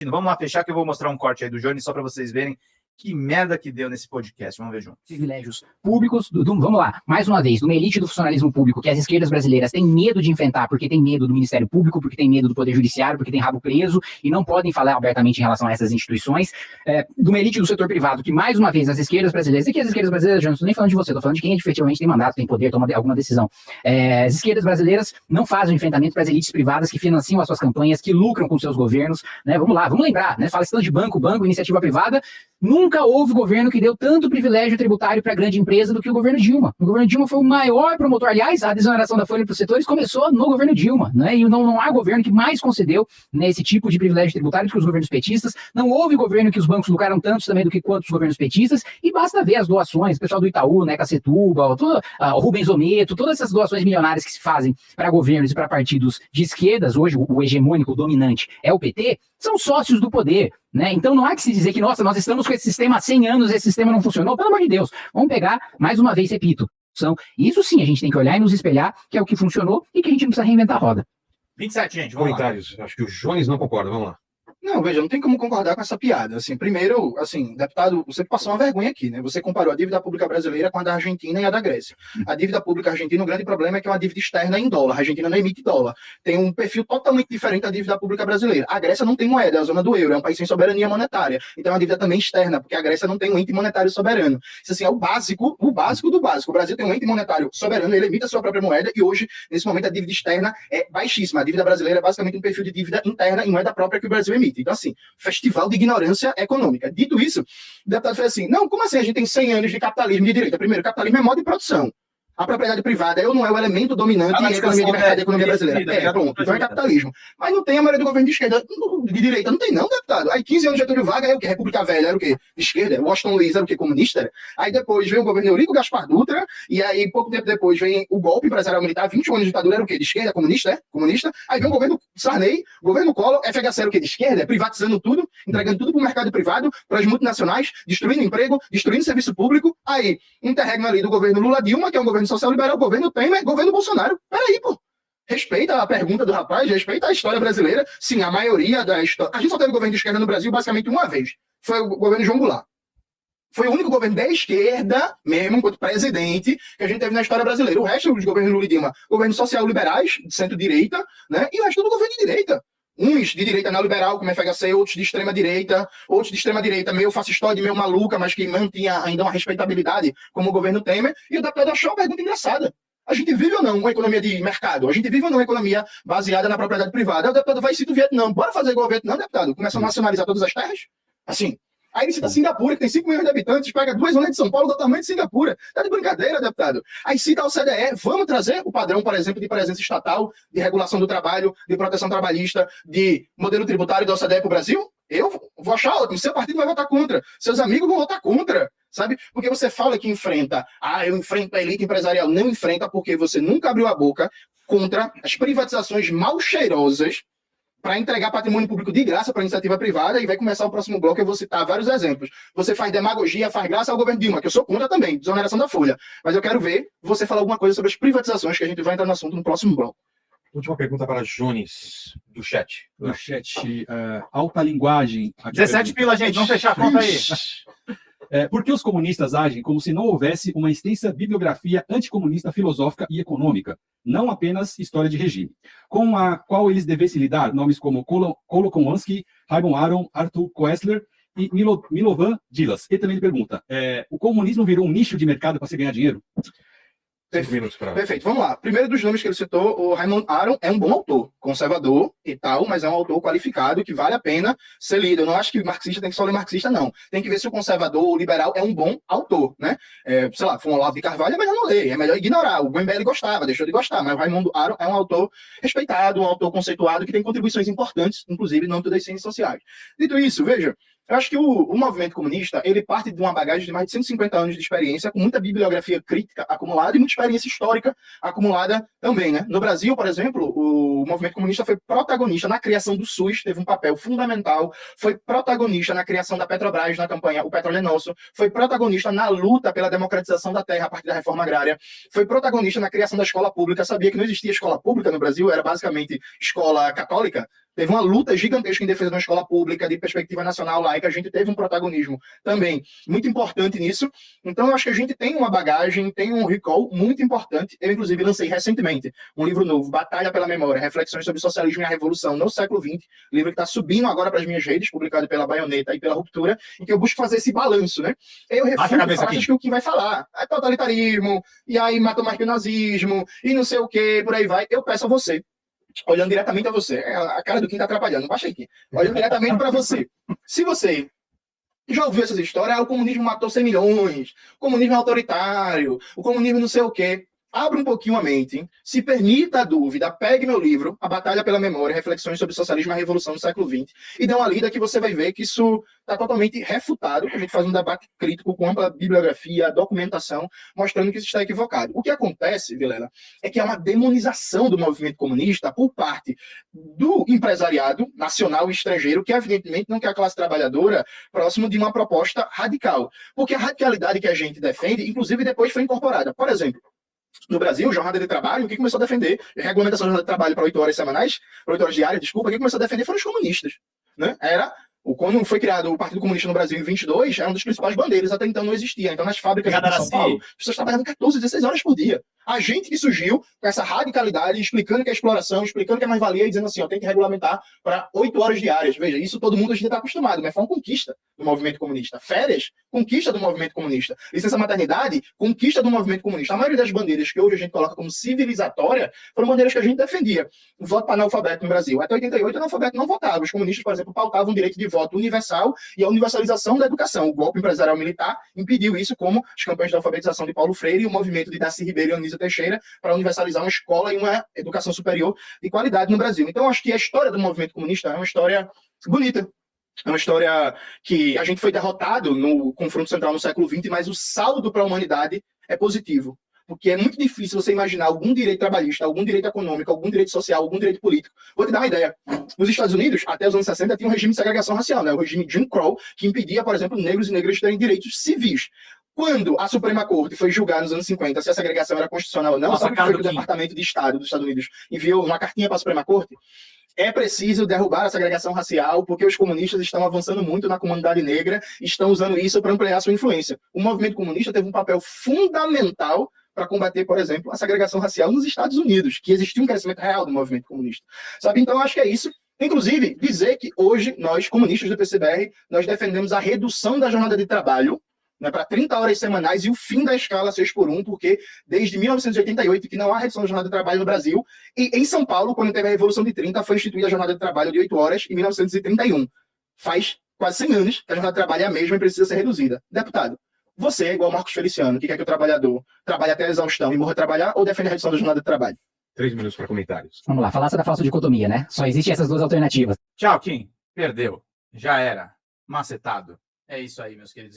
Vamos lá fechar que eu vou mostrar um corte aí do Johnny só para vocês verem que merda que deu nesse podcast. Vamos ver junto. Privilégios públicos, vamos lá, mais uma vez, de uma elite do funcionalismo público que as esquerdas brasileiras têm medo de enfrentar, porque tem medo do Ministério Público, porque tem medo do Poder Judiciário, porque tem rabo preso e não podem falar abertamente em relação a essas instituições, de uma elite do setor privado que, mais uma vez, as esquerdas brasileiras, e que as esquerdas brasileiras, já não estou nem falando de você, estou falando de quem efetivamente tem mandato, tem poder, toma alguma decisão. As esquerdas brasileiras não fazem enfrentamento para as elites privadas que financiam as suas campanhas, que lucram com seus governos, né? Vamos lá, vamos lembrar, né? Fala tanto de banco, iniciativa privada, nunca houve governo que deu tanto privilégio tributário para a grande empresa do que o governo Dilma. O governo Dilma foi o maior promotor, aliás, a desoneração da folha para os setores começou no governo Dilma, né? E não há governo que mais concedeu, né, esse tipo de privilégio tributário do que os governos petistas. Não houve governo que os bancos lucraram tanto também do que quantos os governos petistas, e basta ver as doações, o pessoal do Itaú, né, Cacetuba, o Rubens Ometo, todas essas doações milionárias que se fazem para governos e para partidos de esquerdas, hoje o hegemônico, o dominante é o PT, são sócios do poder, né? Então não há que se dizer que, nossa, nós estamos com esse sistema há 100 anos, esse sistema não funcionou. Pelo amor de Deus, vamos pegar, mais uma vez, repito, isso sim a gente tem que olhar e nos espelhar, que é o que funcionou e que a gente não precisa reinventar a roda. 27, gente, vamos comentários. Lá. Acho que o Jones não concorda, vamos lá. Não, veja, não tem como concordar com essa piada. Assim, primeiro, assim, deputado, você passou uma vergonha aqui, né? Você comparou a dívida pública brasileira com a da Argentina e a da Grécia. A dívida pública argentina, o grande problema é que é uma dívida externa em dólar. A Argentina não emite dólar. Tem um perfil totalmente diferente da dívida pública brasileira. A Grécia não tem moeda, é a zona do euro, é um país sem soberania monetária. Então é uma dívida também externa, porque a Grécia não tem um ente monetário soberano. Isso, assim, é o básico do básico. O Brasil tem um ente monetário soberano, ele emite a sua própria moeda e hoje, nesse momento, a dívida externa é baixíssima. A dívida brasileira é basicamente um perfil de dívida interna em moeda própria que o Brasil emite. Então, assim, festival de ignorância econômica. Dito isso, o deputado fez assim, não, como assim a gente tem 100 anos de capitalismo de direita? Primeiro, capitalismo é modo de produção. A propriedade privada ou não é o elemento dominante em economia de mercado e economia brasileira. Pronto, então é capitalismo. Mas não tem a maioria do governo de esquerda, de direita, não tem não, deputado. Aí 15 anos de Getúlio Vargas, é o quê? República Velha, era o quê? De esquerda. Washington Luiz era o quê? Comunista. Aí depois vem o governo Eurico Gaspar Dutra, e aí pouco tempo depois vem o golpe empresarial militar, 21 anos de ditadura, era o quê? De esquerda, comunista, Comunista. Aí vem o governo Sarney, governo Collor, FHC era o quê? De esquerda, privatizando tudo, entregando tudo para o mercado privado, para as multinacionais, destruindo emprego, destruindo serviço público. Aí, interregno ali do governo Lula-Dilma, que é um governo social-liberal, governo Temer, governo Bolsonaro. Peraí, pô. Respeita a pergunta do rapaz, respeita a história brasileira. Sim, a maioria da história... A gente só teve governo de esquerda no Brasil basicamente uma vez. Foi o governo João Goulart. Foi o único governo da esquerda, mesmo, enquanto presidente, que a gente teve na história brasileira. O resto dos governos Lula e Dilma, governos social-liberais, de centro-direita, né? E o resto do governo de direita. Uns de direita neoliberal, como FHC, outros de extrema-direita, meio fascistoide, meio maluca, mas que mantinha ainda uma respeitabilidade, como o governo Temer. E o deputado achou uma pergunta engraçada. A gente vive ou não uma economia de mercado? A gente vive ou não uma economia baseada na propriedade privada? Aí o deputado vai e cita o Vietnã. Bora fazer igual ao Vietnã, deputado? Começa a nacionalizar todas as terras? Assim... Aí ele cita Singapura, que tem 5 milhões de habitantes, pega 2 zonas de São Paulo do tamanho de Singapura. Tá de brincadeira, deputado. Aí cita a OCDE, vamos trazer o padrão, por exemplo, de presença estatal, de regulação do trabalho, de proteção trabalhista, de modelo tributário da OCDE para o Brasil? Eu vou achar ótimo. Seu partido vai votar contra. Seus amigos vão votar contra. Sabe? Porque você fala que enfrenta. Eu enfrento a elite empresarial. Não enfrenta porque você nunca abriu a boca contra as privatizações mal cheirosas para entregar patrimônio público de graça para a iniciativa privada, e vai começar o próximo bloco, eu vou citar vários exemplos. Você faz demagogia, faz graça ao governo Dilma, que eu sou contra também, desoneração da folha. Mas eu quero ver você falar alguma coisa sobre as privatizações, que a gente vai entrar no assunto no próximo bloco. Última pergunta para Jones, do chat. Do chat, alta linguagem. 17 pila, gente, vamos fechar a conta aí. Por que os comunistas agem como se não houvesse uma extensa bibliografia anticomunista filosófica e econômica, não apenas história de regime, com a qual eles devessem lidar nomes como Kolokomansky, Raymond Aron, Arthur Koestler e Milovan Dilas? E também ele pergunta, o comunismo virou um nicho de mercado para se ganhar dinheiro? Perfeito, vamos lá. Primeiro dos nomes que ele citou, o Raymond Aron é um bom autor, conservador e tal, mas é um autor qualificado que vale a pena ser lido. Eu não acho que marxista tem que só ler marxista, não. Tem que ver se o conservador ou liberal é um bom autor, né? Sei lá, foi um Olavo de Carvalho, é melhor não ler, é melhor ignorar. O Guembele gostava, deixou de gostar, mas o Raymond Aron é um autor respeitado, um autor conceituado que tem contribuições importantes, inclusive no âmbito das ciências sociais. Dito isso, veja, Eu acho que o movimento comunista, ele parte de uma bagagem de mais de 150 anos de experiência, com muita bibliografia crítica acumulada e muita experiência histórica acumulada também, né? No Brasil, por exemplo, o movimento comunista foi protagonista na criação do SUS, teve um papel fundamental, foi protagonista na criação da Petrobras, na campanha O Petróleo é Nosso, foi protagonista na luta pela democratização da terra a partir da reforma agrária, foi protagonista na criação da escola pública. Sabia que não existia escola pública no Brasil, era basicamente escola católica. Teve uma luta gigantesca em defesa de uma escola pública, de perspectiva nacional laica. A gente teve um protagonismo também muito importante nisso. Então, eu acho que a gente tem uma bagagem, tem um recall muito importante. Eu, inclusive, lancei recentemente um livro novo, Batalha pela Memória, Reflexões sobre o Socialismo e a Revolução no Século XX, livro que está subindo agora para as minhas redes, publicado pela Baioneta e pela Ruptura, em que eu busco fazer esse balanço, né? Eu refuto falas que o Kim vai falar. É totalitarismo, e aí matou mais que o nazismo, e não sei o que, por aí vai. Eu peço a você, olhando diretamente a você, a cara do Kim tá atrapalhando, baixa aqui, olhando diretamente para você. Se você já ouviu essas histórias, o comunismo matou 100 milhões, o comunismo é autoritário, o comunismo não sei o quê, abra um pouquinho a mente, hein? Se permita a dúvida, pegue meu livro, A Batalha pela Memória, Reflexões sobre o Socialismo e a Revolução do Século XX, e dê uma lida que você vai ver que isso está totalmente refutado, que a gente faz um debate crítico com ampla bibliografia, documentação, mostrando que isso está equivocado. O que acontece, Vilela, é que há uma demonização do movimento comunista por parte do empresariado nacional e estrangeiro, que evidentemente não quer a classe trabalhadora próximo de uma proposta radical. Porque a radicalidade que a gente defende, inclusive depois foi incorporada. Por exemplo, no Brasil, jornada de trabalho, quem começou a defender regulamentação de jornada de trabalho para 8 horas semanais, para 8 horas diárias, desculpa, quem começou a defender foram os comunistas, né? Quando foi criado o Partido Comunista no Brasil em 22, era uma das principais bandeiras, até então não existia. Então, nas fábricas aqui em São Paulo, as pessoas trabalhavam 14, 16 horas por dia. A gente que surgiu com essa radicalidade, explicando que é exploração, explicando que é mais-valia, e dizendo assim, ó, tem que regulamentar para 8 horas diárias. Veja, isso todo mundo a gente está acostumado, mas foi uma conquista do movimento comunista. Férias, conquista do movimento comunista. Licença maternidade, conquista do movimento comunista. A maioria das bandeiras que hoje a gente coloca como civilizatória foram bandeiras que a gente defendia. O voto para analfabeto no Brasil. Até 88, o analfabeto não votava. Os comunistas, por exemplo, pautavam o direito de voto universal e a universalização da educação. O golpe empresarial militar impediu isso, como as campanhas de alfabetização de Paulo Freire e o movimento de Darcy Ribeiro e Anísio Teixeira para universalizar uma escola e uma educação superior de qualidade no Brasil. Então, acho que a história do movimento comunista é uma história bonita. É uma história que a gente foi derrotado no confronto central no século XX, mas o saldo para a humanidade é positivo. Porque é muito difícil você imaginar algum direito trabalhista, algum direito econômico, algum direito social, algum direito político. Vou te dar uma ideia. Nos Estados Unidos, até os anos 60, tinha um regime de segregação racial, né? O regime Jim Crow, que impedia, por exemplo, negros e negras de terem direitos civis. Quando a Suprema Corte foi julgar nos anos 50 se a segregação era constitucional ou não, sabe o que foi que o Departamento de Estado dos Estados Unidos enviou uma cartinha para a Suprema Corte? É preciso derrubar a segregação racial, porque os comunistas estão avançando muito na comunidade negra e estão usando isso para ampliar sua influência. O movimento comunista teve um papel fundamental para combater, por exemplo, a segregação racial nos Estados Unidos, que existia um crescimento real do movimento comunista. Sabe? Então, eu acho que é isso. Inclusive, dizer que hoje, nós, comunistas do PCBR, nós defendemos a redução da jornada de trabalho, né, para 30 horas semanais e o fim da escala 6x1, porque desde 1988 que não há redução da jornada de trabalho no Brasil, e em São Paulo, quando teve a Revolução de 30, foi instituída a jornada de trabalho de 8 horas em 1931. Faz quase 100 anos que a jornada de trabalho é a mesma e precisa ser reduzida. Deputado, você é igual Marcos Feliciano, que quer que o trabalhador trabalhe até a exaustão e morra a trabalhar, ou defende a redução da jornada de trabalho? 3 minutos para comentários. Vamos lá, falácia da falsa dicotomia, né? Só existem essas duas alternativas. Tchau, Kim. Perdeu. Já era. Macetado. É isso aí, meus queridos.